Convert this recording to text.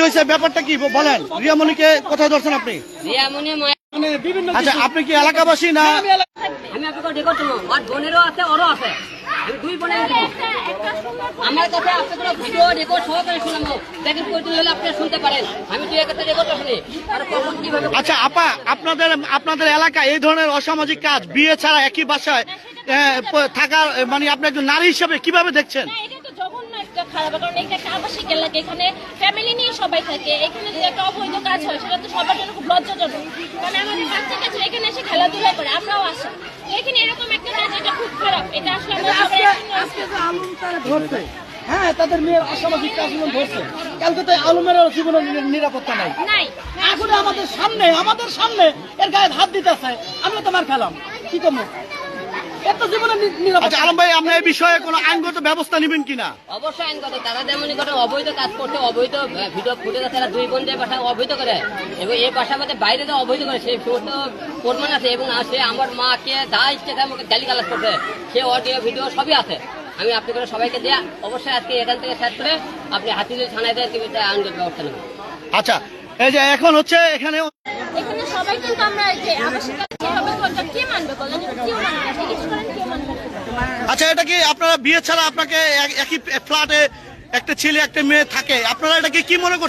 হয়েছে, ব্যাপারটা কি বলেন? রিয়ামণিকে কোথায় ধরছেন আপনি? রিয়ামণি আচ্ছা, আপনি কি এলাকাবাসী না? আমি আপনাকে রেকর্ড করবো, আর বোনেরও আছে, ওরও আছে। আমি দুই বোনের আমার কাছে আপনাদের ভিডিও রেকর্ড সহকারে শোনাবো, দেখেন প্রয়োজন হলে আপনারা শুনতে পারেন। আমি দুই একটা রেকর্ড শুনি আর কখন কিভাবে। আচ্ছা আপা, আপনাদের এলাকায় এই ধরনের অসামাজিক কাজ, বিয়ে ছাড়া একই বাসায় থাকা, মানে আপনি একজন নারী হিসেবে কিভাবে দেখছেন? খারাপ, কারণ এটা একটা আবাসিক এলাকা, এখানে ফ্যামিলি নিয়ে সবাই থাকে। এখানে যদি একটা অবৈধ কাজ হয় সেটা তো সবার জন্য খুব লজ্জাজনক। কারণ আমাদের বাচ্চা কাছে এখানে এসে খেলাধুলা করে, আমরাও আসি। এখানে এরকম একটা কাজ, এটা খুব খারাপ। এটা আসলে আমরা সবাই ধরছে, হ্যাঁ, তাদের মেয়ের অসামাজিক কাজগুলো ধরছে। কালকে তো আলমের জীবনের নিরাপত্তা নাই। এখন আমাদের সামনে এর গায়ে হাত দিতেছে, আমরা তোমার খেলাম কি করবো? এত জীবনের নিরাপত্তা। আচ্ছা আলম ভাই, আপনি এই বিষয়ে কোনো আইনগত ব্যবস্থা নেবেন কিনা? অবশ্যই আইনগত, তারা যেমনই করে অবৈধ কাজ করতে, অবৈধ ভিডিও ফুটেজ তারা দুই বোন যে বাসা অবৈধ করে এবং এই বাসার মধ্যে বাইরে যে অবৈধ করে সেই সমস্ত প্রমাণ আছে। এবং সে আমার মাকে যা ইচ্ছে তাই আমাকে গালি গালাজ করছে, সে অডিও ভিডিও সবই আছে। আমি আপনি করে সবাইকে দেয়া অবশ্যই আজকে এখান থেকে শেষ করে আপনি হাতিঝিল থানায় দেয় আইনগত ব্যবস্থা নেবেন। আচ্ছা, এই যে এখন হচ্ছে এখানে সবাই কিন্তু আমরা আবাসিক কাজ কিভাবে করতে, কে মানবে বলেন? কেউ মানবে না, কিছু করেন কেউ মানবে না। আচ্ছা, এটা কি আপনারা বিয়ে ছাড়া আপনাকে একই ফ্ল্যাটে একটা ছেলে একটা মেয়ে থাকে, আপনারা এটাকে কি মনে করছেন?